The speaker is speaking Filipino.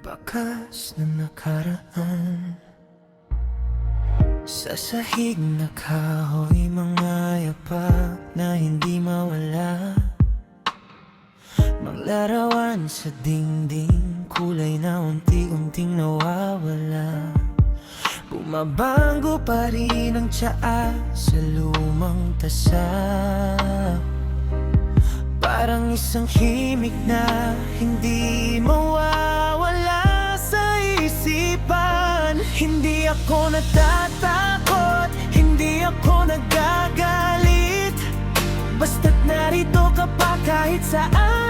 Bakas na nakaraan, sa sahig na kahoy, mga yapak na hindi mawala. Maglarawan sa dingding, kulay na unti-unting nawawala. Bumabago pa rin ang tsaa sa lumang tasa, parang isang himig na hindi mawawala sa isipan. Hindi ako natatakot, hindi ako nagagalit, basta't narito ka pa kahit saan.